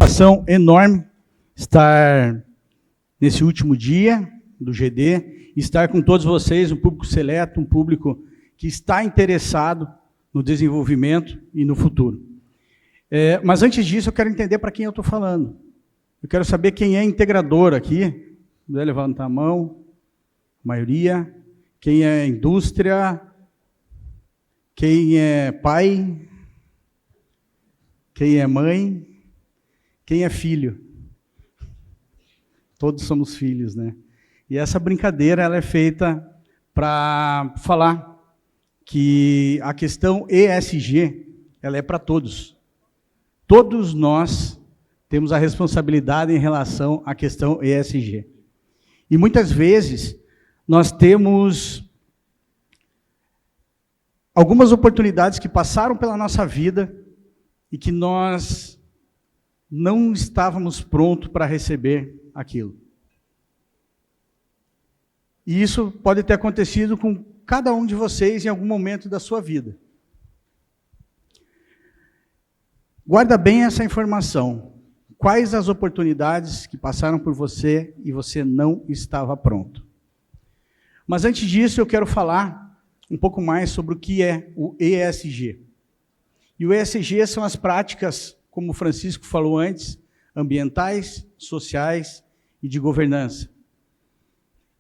Satisfação enorme estar nesse último dia do GD, estar com todos vocês, um público seleto, um público que está interessado no desenvolvimento e no futuro. Mas antes disso, eu quero entender para quem eu estou falando. Eu quero saber quem é integrador aqui. Puder levantar a mão, a maioria. Quem é indústria, quem é pai, quem é mãe, quem é filho. Todos somos filhos, né? E essa brincadeira ela é feita para falar que a questão ESG ela é para todos. Todos nós temos a responsabilidade em relação à questão ESG. E muitas vezes nós temos algumas oportunidades que passaram pela nossa vida e que nós não estávamos prontos para receber aquilo. E isso pode ter acontecido com cada um de vocês em algum momento da sua vida. Guarda bem essa informação. Quais as oportunidades que passaram por você e você não estava pronto? Mas antes disso, eu quero falar um pouco mais sobre o que é o ESG. E o ESG são as práticas, como o Francisco falou antes, ambientais, sociais e de governança.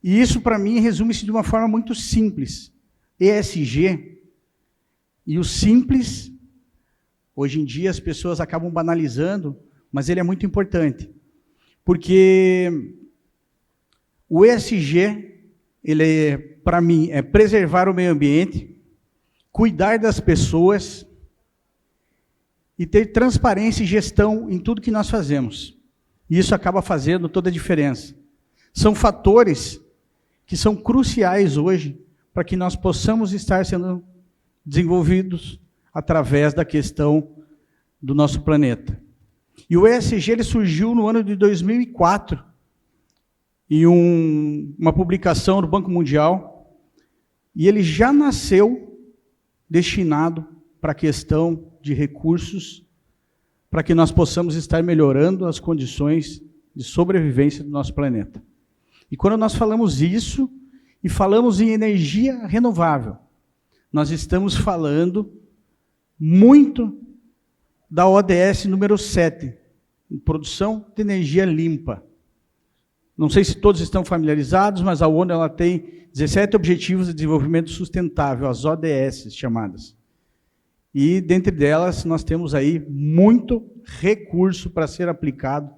E isso, para mim, resume-se de uma forma muito simples. ESG, e o simples, hoje em dia as pessoas acabam banalizando, mas ele é muito importante. Porque o ESG, ele, para mim, é preservar o meio ambiente, cuidar das pessoas e ter transparência e gestão em tudo que nós fazemos. E isso acaba fazendo toda a diferença. São fatores que são cruciais hoje para que nós possamos estar sendo desenvolvidos através da questão do nosso planeta. E o ESG ele surgiu no ano de 2004, em uma publicação do Banco Mundial, e ele já nasceu destinado para a questão de recursos, para que nós possamos estar melhorando as condições de sobrevivência do nosso planeta. E quando nós falamos isso, e falamos em energia renovável, nós estamos falando muito da ODS número 7, produção de energia limpa. Não sei se todos estão familiarizados, mas a ONU ela tem 17 Objetivos de Desenvolvimento Sustentável, as ODS chamadas. E, dentre delas, nós temos aí muito recurso para ser aplicado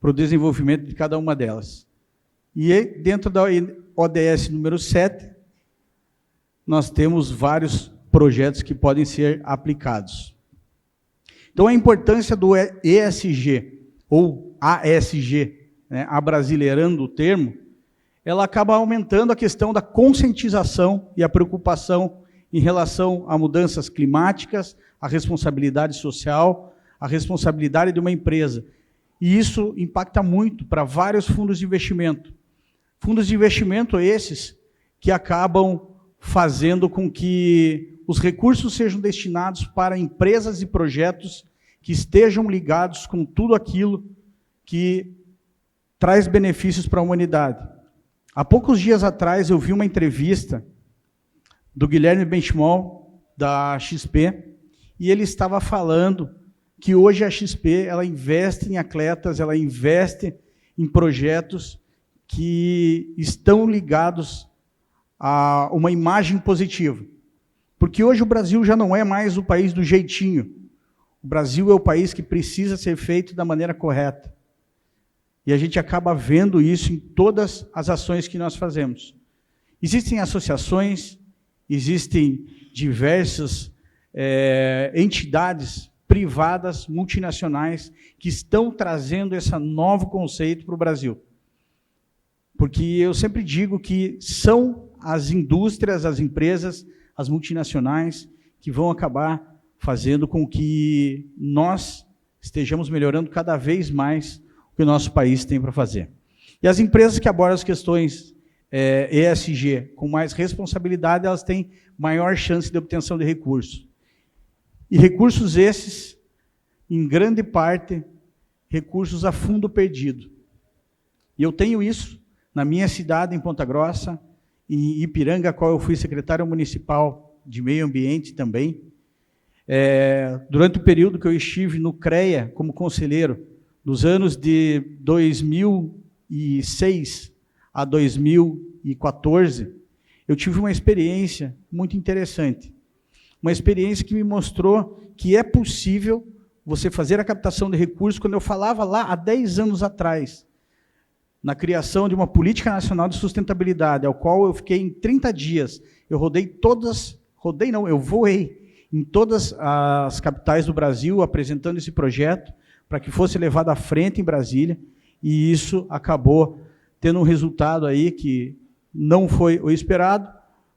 para o desenvolvimento de cada uma delas. E dentro da ODS número 7, nós temos vários projetos que podem ser aplicados. Então, a importância do ESG, ou ASG, né, abrasileirando o termo, ela acaba aumentando a questão da conscientização e a preocupação em relação a mudanças climáticas, a responsabilidade social, a responsabilidade de uma empresa. E isso impacta muito para vários fundos de investimento. Fundos de investimento esses que acabam fazendo com que os recursos sejam destinados para empresas e projetos que estejam ligados com tudo aquilo que traz benefícios para a humanidade. Há poucos dias atrás eu vi uma entrevista do Guilherme Benchimol, da XP, e ele estava falando que hoje a XP ela investe em atletas, ela investe em projetos que estão ligados a uma imagem positiva. Porque hoje o Brasil já não é mais o país do jeitinho. O Brasil é o país que precisa ser feito da maneira correta. E a gente acaba vendo isso em todas as ações que nós fazemos. Existem associações, existem diversas entidades privadas, multinacionais, que estão trazendo esse novo conceito para o Brasil. Porque eu sempre digo que são as indústrias, as empresas, as multinacionais, que vão acabar fazendo com que nós estejamos melhorando cada vez mais o que o nosso país tem para fazer. E as empresas que abordam as questões ESG com mais responsabilidade, elas têm maior chance de obtenção de recursos. E recursos esses, em grande parte, recursos a fundo perdido. E eu tenho isso na minha cidade, em Ponta Grossa, em Ipiranga, a qual eu fui secretário municipal de meio ambiente também. Durante o período que eu estive no CREA como conselheiro, dos anos de 2006 a 2014, eu tive uma experiência muito interessante. Uma experiência que me mostrou que é possível você fazer a captação de recursos, quando eu falava lá há 10 anos atrás, na criação de uma política nacional de sustentabilidade, ao qual eu fiquei em 30 dias, eu voei em todas as capitais do Brasil, apresentando esse projeto, para que fosse levado à frente em Brasília, e isso acabou tendo um resultado aí que não foi o esperado,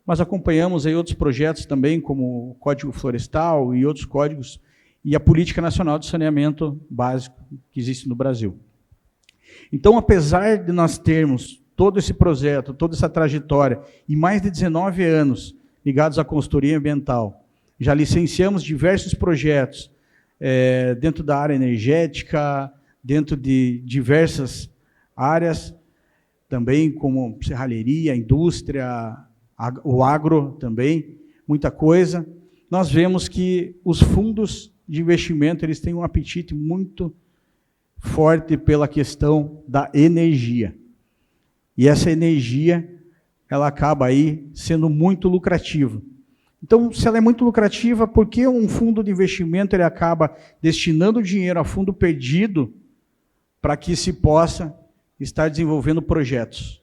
mas acompanhamos aí outros projetos também, como o Código Florestal e outros códigos, e a Política Nacional de Saneamento Básico que existe no Brasil. Então, apesar de nós termos todo esse projeto, toda essa trajetória, e mais de 19 anos ligados à consultoria ambiental, já licenciamos diversos projetos dentro da área energética, dentro de diversas áreas, também como serralheria, indústria, o agro também, muita coisa. Nós vemos que os fundos de investimento eles têm um apetite muito forte pela questão da energia. E essa energia, ela acaba aí sendo muito lucrativa. Então, se ela é muito lucrativa, por que um fundo de investimento ele acaba destinando dinheiro a fundo perdido para que se possa estar desenvolvendo projetos?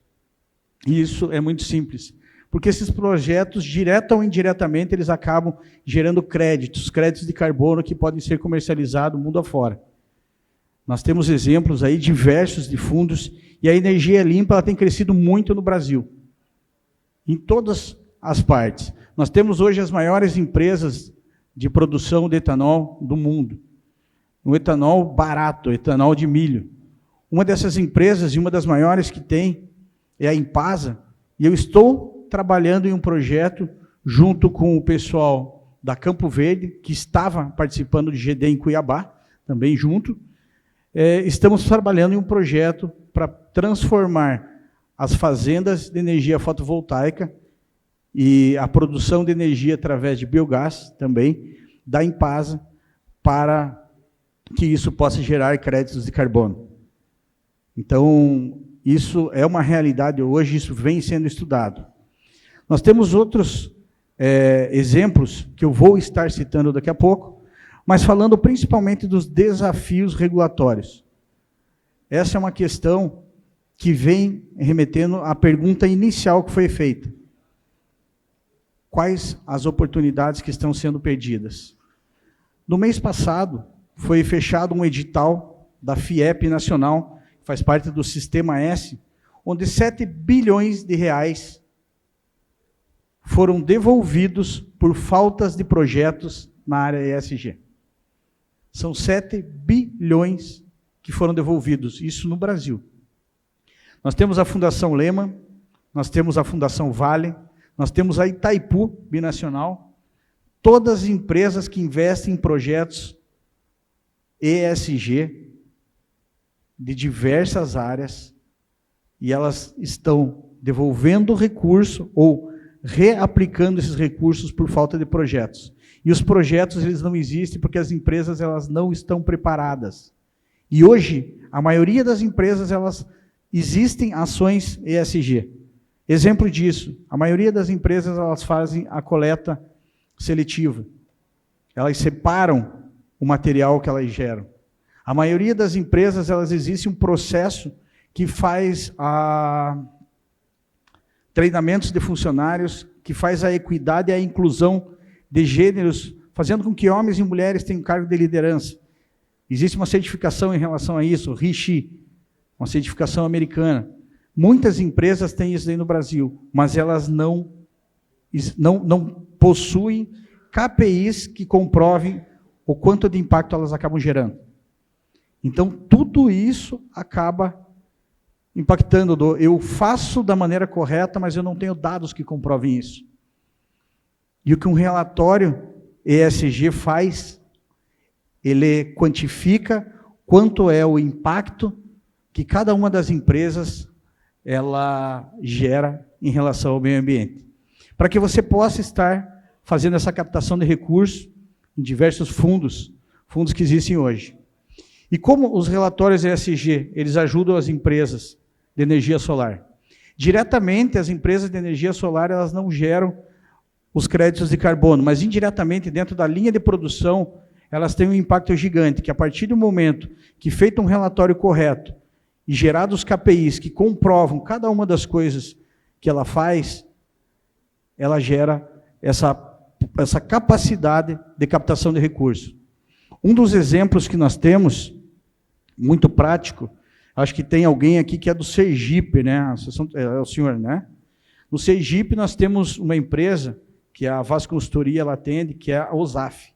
E isso é muito simples. Porque esses projetos, direta ou indiretamente, eles acabam gerando créditos de carbono que podem ser comercializados mundo afora. Nós temos exemplos aí diversos de fundos, e a energia limpa ela tem crescido muito no Brasil, em todas as partes. Nós temos hoje as maiores empresas de produção de etanol do mundo. Um etanol barato, etanol de milho. Uma dessas empresas, e uma das maiores que tem, é a Impasa, e eu estou trabalhando em um projeto junto com o pessoal da Campo Verde, que estava participando de GD em Cuiabá, também junto. Estamos trabalhando em um projeto para transformar as fazendas de energia fotovoltaica e a produção de energia através de biogás também, da Impasa, para que isso possa gerar créditos de carbono. Então, isso é uma realidade hoje, isso vem sendo estudado. Nós temos outros exemplos que eu vou estar citando daqui a pouco, mas falando principalmente dos desafios regulatórios. Essa é uma questão que vem remetendo à pergunta inicial que foi feita. Quais as oportunidades que estão sendo perdidas? No mês passado, foi fechado um edital da FIEP Nacional, que faz parte do Sistema S, onde 7 bilhões de reais foram devolvidos por faltas de projetos na área ESG. São 7 bilhões que foram devolvidos, isso no Brasil. Nós temos a Fundação Lehman, nós temos a Fundação Vale, nós temos a Itaipu Binacional, todas as empresas que investem em projetos ESG de diversas áreas, e elas estão devolvendo recurso ou reaplicando esses recursos por falta de projetos. E os projetos eles não existem porque as empresas elas não estão preparadas. E hoje, a maioria das empresas, elas existem ações ESG. Exemplo disso, a maioria das empresas elas fazem a coleta seletiva. Elas separam o material que elas geram. A maioria das empresas, elas existe um processo que faz treinamentos de funcionários, que faz a equidade e a inclusão de gêneros, fazendo com que homens e mulheres tenham cargo de liderança. Existe uma certificação em relação a isso, RICHI, uma certificação americana. Muitas empresas têm isso aí no Brasil, mas elas não possuem KPIs que comprovem o quanto de impacto elas acabam gerando. Então, tudo isso acaba impactando. Eu faço da maneira correta, mas eu não tenho dados que comprovem isso. E o que um relatório ESG faz, ele quantifica quanto é o impacto que cada uma das empresas ela gera em relação ao meio ambiente. Para que você possa estar fazendo essa captação de recursos em diversos fundos que existem hoje. E como os relatórios ESG, eles ajudam as empresas de energia solar? Diretamente, as empresas de energia solar, elas não geram os créditos de carbono, mas indiretamente, dentro da linha de produção, elas têm um impacto gigante, que a partir do momento que feito um relatório correto e gerados KPIs que comprovam cada uma das coisas que ela faz, ela gera essa capacidade de captação de recursos. Um dos exemplos que nós temos, muito prático, acho que tem alguém aqui que é do Sergipe, né? É o senhor, né? No Sergipe nós temos uma empresa que a Vaz Consultoria ela atende, que é a OSAF.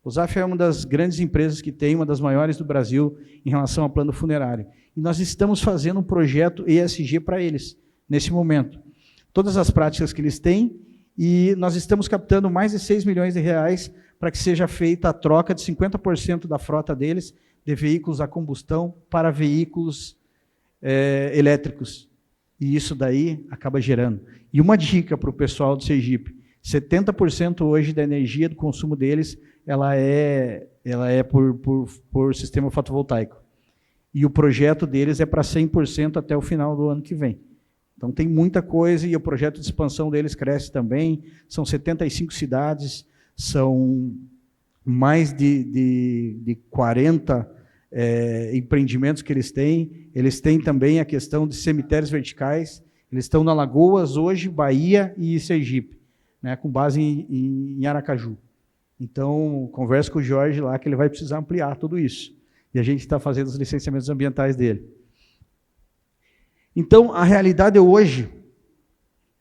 A OSAF é uma das grandes empresas que tem, uma das maiores do Brasil em relação ao plano funerário. E nós estamos fazendo um projeto ESG para eles, nesse momento. Todas as práticas que eles têm, e nós estamos captando mais de 6 milhões de reais para que seja feita a troca de 50% da frota deles, de veículos a combustão para veículos elétricos. E isso daí acaba gerando. E uma dica para o pessoal do Sergipe, 70% hoje da energia do consumo deles, ela é por sistema fotovoltaico. E o projeto deles é para 100% até o final do ano que vem. Então tem muita coisa e o projeto de expansão deles cresce também. São 75 cidades, são mais de 40 empreendimentos que eles têm. Eles têm também a questão de cemitérios verticais. Eles estão na Lagoas hoje, Bahia e Sergipe, né, com base em Aracaju. Então, converse com o Jorge lá que ele vai precisar ampliar tudo isso. E a gente está fazendo os licenciamentos ambientais dele. Então, a realidade hoje,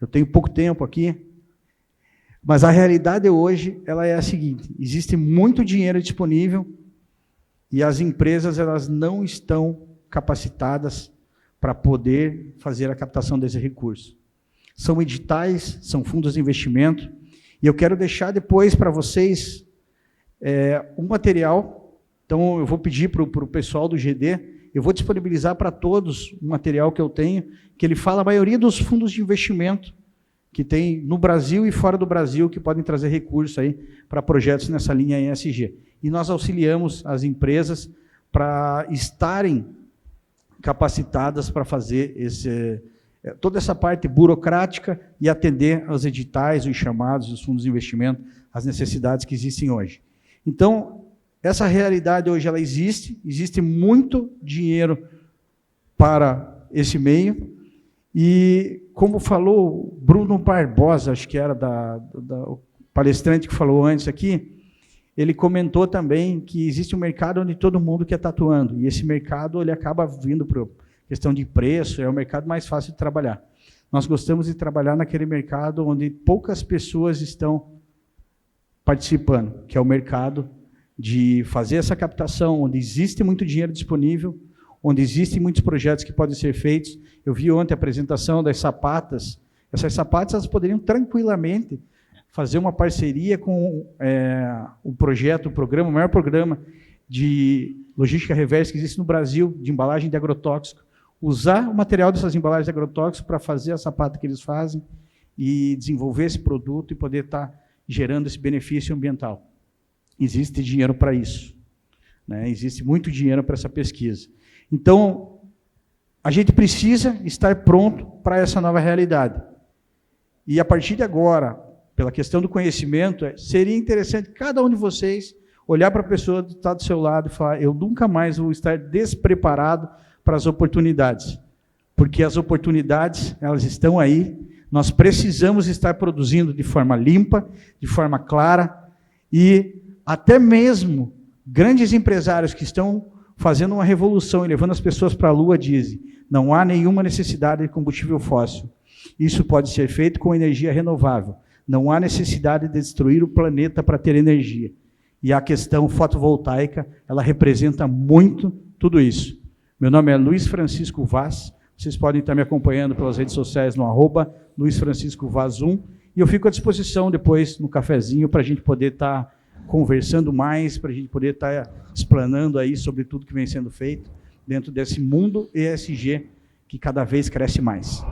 eu tenho pouco tempo aqui, mas a realidade hoje ela é a seguinte: existe muito dinheiro disponível e as empresas elas não estão capacitadas para poder fazer a captação desse recurso. São editais, são fundos de investimento, e eu quero deixar depois para vocês um material. Então, eu vou pedir para o pessoal do GD, eu vou disponibilizar para todos um material que eu tenho, que ele fala a maioria dos fundos de investimento que tem no Brasil e fora do Brasil, que podem trazer recursos aí para projetos nessa linha ESG. E nós auxiliamos as empresas para estarem capacitadas para fazer toda essa parte burocrática e atender aos editais, os chamados, os fundos de investimento, as necessidades que existem hoje. Então, essa realidade hoje ela existe muito dinheiro para esse meio, e como falou Bruno Barbosa, acho que era o palestrante que falou antes aqui, ele comentou também que existe um mercado onde todo mundo quer estar atuando, e esse mercado ele acaba vindo para questão de preço, é o mercado mais fácil de trabalhar. Nós gostamos de trabalhar naquele mercado onde poucas pessoas estão participando, que é o mercado de fazer essa captação, onde existe muito dinheiro disponível, onde existem muitos projetos que podem ser feitos. Eu vi ontem a apresentação das sapatas. Essas sapatas elas poderiam tranquilamente fazer uma parceria com o maior programa de logística reversa que existe no Brasil, de embalagem de agrotóxico, usar o material dessas embalagens de agrotóxico para fazer a sapata que eles fazem e desenvolver esse produto e poder estar gerando esse benefício ambiental. Existe dinheiro para isso, né? Existe muito dinheiro para essa pesquisa. Então, a gente precisa estar pronto para essa nova realidade. E a partir de agora, pela questão do conhecimento, seria interessante cada um de vocês olhar para a pessoa que está do seu lado e falar: eu nunca mais vou estar despreparado para as oportunidades, porque as oportunidades elas estão aí. Nós precisamos estar produzindo de forma limpa, de forma clara, e até mesmo grandes empresários que estão fazendo uma revolução e levando as pessoas para a Lua dizem: não há nenhuma necessidade de combustível fóssil. Isso pode ser feito com energia renovável. Não há necessidade de destruir o planeta para ter energia. E a questão fotovoltaica, ela representa muito tudo isso. Meu nome é Luiz Francisco Vaz. Vocês podem estar me acompanhando pelas redes sociais no @LuizFranciscoVaz1. E eu fico à disposição depois no cafezinho para a gente poder estar conversando mais, para a gente poder estar explanando aí sobre tudo que vem sendo feito dentro desse mundo ESG que cada vez cresce mais.